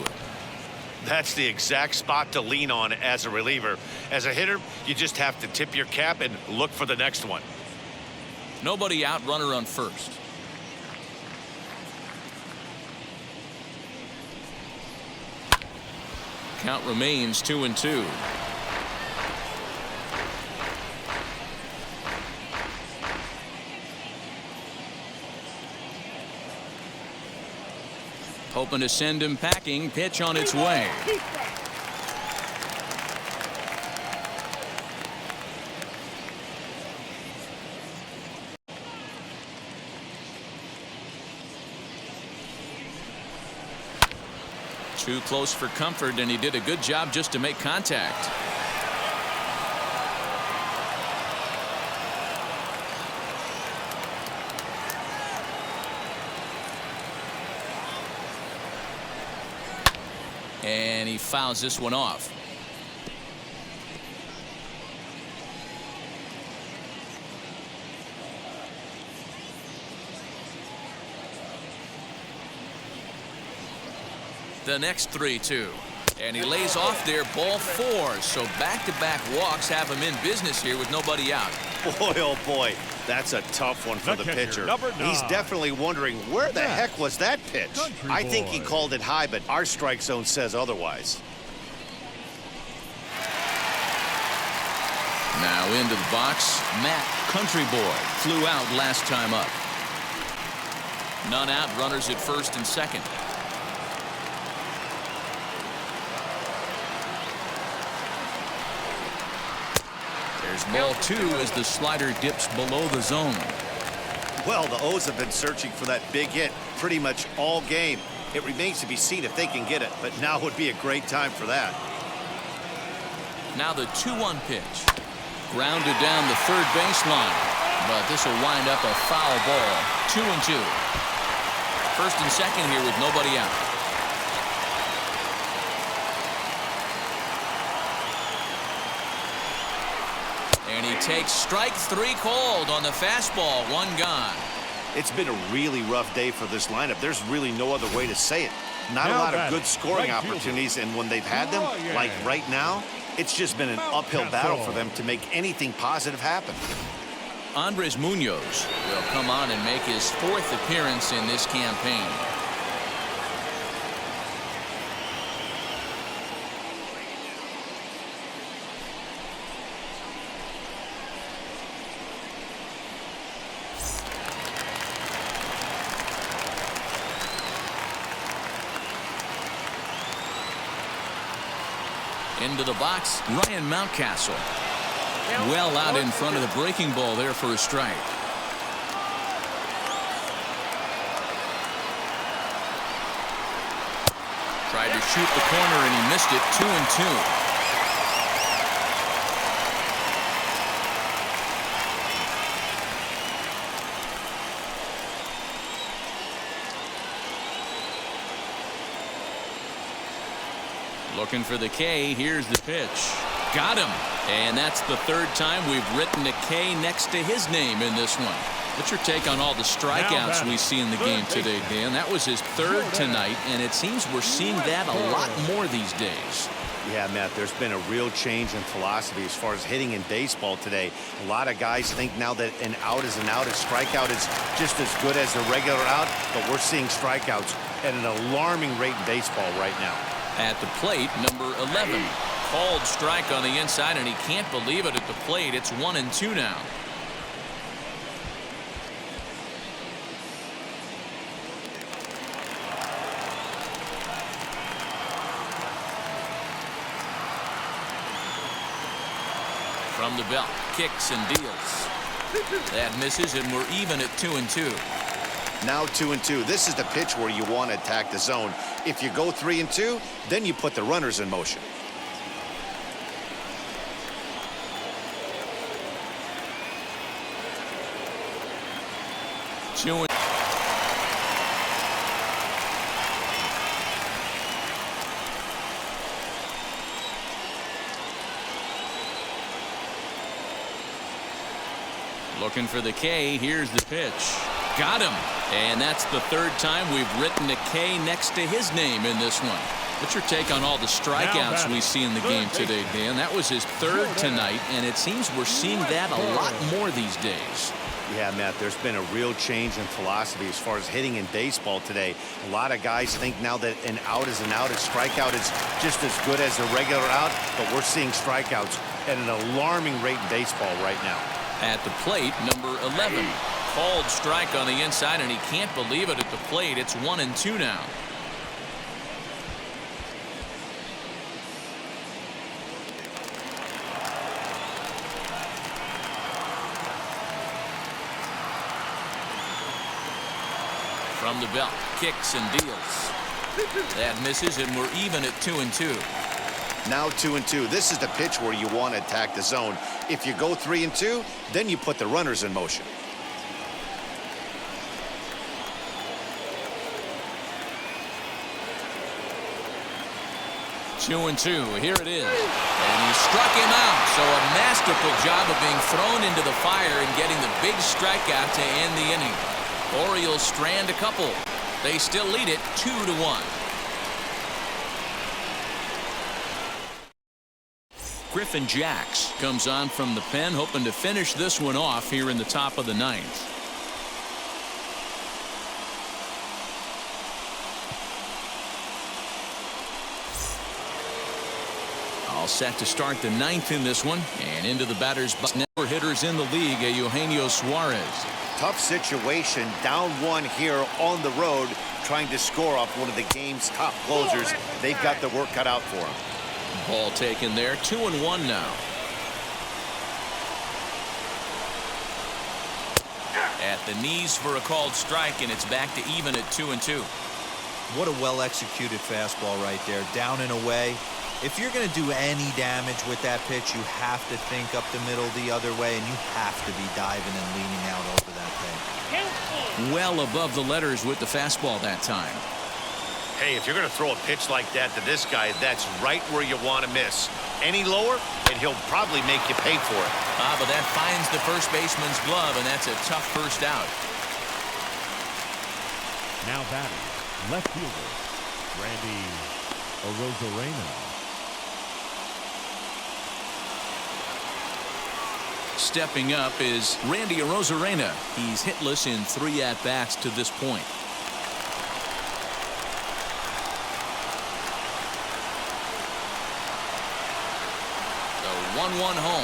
That's the exact spot to lean on as a reliever. As a hitter, you just have to tip your cap and look for the next one. Nobody out, runner on first. Count remains 2-2. Hoping to send him packing. Pitch on its way. Too close for comfort, and he did a good job just to make contact. And he fouls this one off. The next 3-2. And he lays off there, ball 4. So back-to-back walks have him in business here with nobody out. Boy, oh boy, that's a tough one for the pitcher. He's definitely wondering where the heck was that pitch. I think he called it high, but our strike zone says otherwise. Now into the box, Matt Country Boy flew out last time up. None out, runners at first and second. There's ball 2 as the slider dips below the zone. Well, the O's have been searching for that big hit pretty much all game. It remains to be seen if they can get it, but now would be a great time for that. Now the 2-1 pitch. Grounded down the third baseline, but this will wind up a foul ball. 2-2. First and second here with nobody out. And he takes strike 3 called on the fastball. 1 gone. It's been a really rough day for this lineup. There's really no other way to say it. Not a lot of good scoring opportunities, and when they've had them, like right now, it's just been an uphill battle for them to make anything positive happen. Andres Munoz will come on and make his 4th appearance in this campaign. Into the box, Ryan Mountcastle. Well out in front of the breaking ball there for a strike. Tried to shoot the corner and he missed it. 2-2. Looking for the K. Here's the pitch. Got him. And that's the 3rd time we've written a K next to his name in this one. What's your take on all the strikeouts we see in the game today, Dan? That was his 3rd tonight, and it seems we're seeing that a lot more these days. Yeah, Matt, there's been a real change in philosophy as far as hitting in baseball today. A lot of guys think now that an out is an out, a strikeout is just as good as a regular out, but we're seeing strikeouts at an alarming rate in baseball right now. At the plate, number 11. Called strike on the inside, and he can't believe it at the plate. It's 1-2 now. From the belt, kicks and deals. That misses, and we're even at 2-2. Now 2-2. This is the pitch where you want to attack the zone. If you go 3-2, then you put the runners in motion. 2-1. Looking for the K. Here's the pitch. Got him. And that's the third time we've written a K next to his name in this one. What's your take on all the strikeouts we see in the game today, Dan? That was his third tonight, and it seems we're seeing that a lot more these days. Yeah, Matt, there's been a real change in philosophy as far as hitting in baseball today. A lot of guys think now that an out is an out, a strikeout is just as good as a regular out, but we're seeing strikeouts at an alarming rate in baseball right now. At the plate, number 11. Called strike on the inside, and he can't believe it at the plate. It's 1-2 now. From the belt, kicks and deals. That misses, and we're even at 2-2. Now 2-2. This is the pitch where you want to attack the zone. If you go 3-2, then you put the runners in motion. Two and two. Here it is. And he struck him out. So a masterful job of being thrown into the fire and getting the big strikeout to end the inning. Orioles strand a couple. They still lead it 2-1. Griffin Jacks comes on from the pen, hoping to finish this one off here in the top of the ninth. All set to start the ninth in this one, and into the batter's box. Never hitters in the league, Eugenio Suarez. Tough situation, down one here on the road, trying to score off one of the game's top closers. They've got the work cut out for them. Ball taken there, 2-1 now. At the knees for a called strike, and it's back to even at 2-2. What a well-executed fastball right there, down and away. If you're going to do any damage with that pitch, you have to think up the middle the other way, and you have to be diving and leaning out over that thing. Well above the letters with the fastball that time. Hey, if you're going to throw a pitch like that to this guy, that's right where you want to miss. Any lower, and he'll probably make you pay for it. But that finds the first baseman's glove, and that's a tough first out. Now batting, left fielder, Randy Arozarena. Stepping up is Randy Arozarena. He's hitless in 3 at-bats to this point. The 1-1 home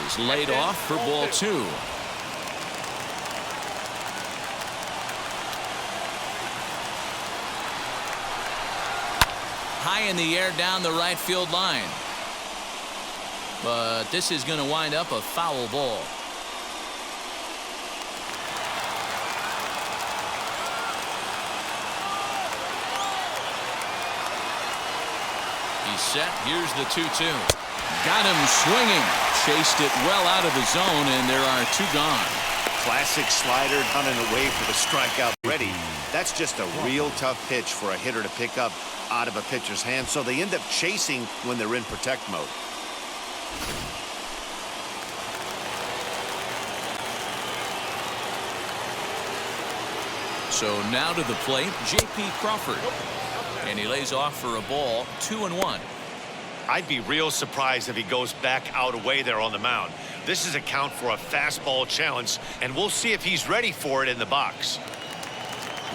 is laid off for ball 2. High in the air down the right field line. But this is going to wind up a foul ball. He's set. Here's the 2-2. Got him swinging. Chased it well out of the zone, and there are 2 gone. Classic slider down and away for the strikeout. Ready. That's just a real tough pitch for a hitter to pick up out of a pitcher's hand, so they end up chasing when they're in protect mode. So now to the plate, J.P. Crawford. And he lays off for a ball, 2-1. I'd be real surprised if he goes back out away there on the mound. This is a count for a fastball challenge, and we'll see if he's ready for it in the box.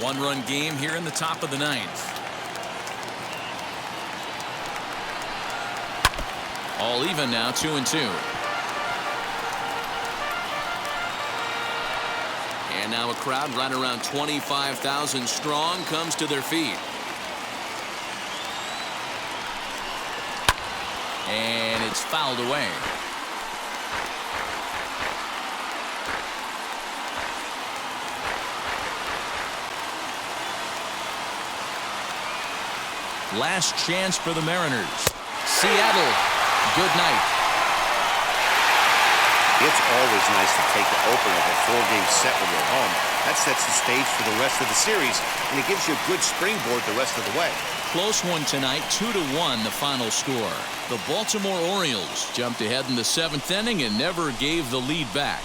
1-run game here in the top of the ninth. All even now, 2-2. And now a crowd right around 25,000 strong comes to their feet. And it's fouled away. Last chance for the Mariners. Seattle, good night. It's always nice to take the opener of a 4-game set when you're home. That sets the stage for the rest of the series, and it gives you a good springboard the rest of the way. Close one tonight, 2-1 the final score. The Baltimore Orioles jumped ahead in the 7th inning and never gave the lead back.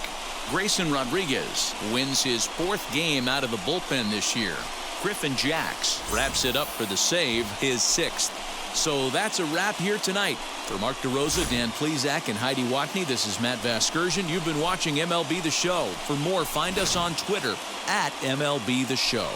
Grayson Rodriguez wins his 4th game out of the bullpen this year. Griffin Jacks wraps it up for the save, his 6th. So that's a wrap here tonight. For Mark DeRosa, Dan Plesac, and Heidi Watney, this is Matt Vasgersian. You've been watching MLB The Show. For more, find us on Twitter @MLB The Show.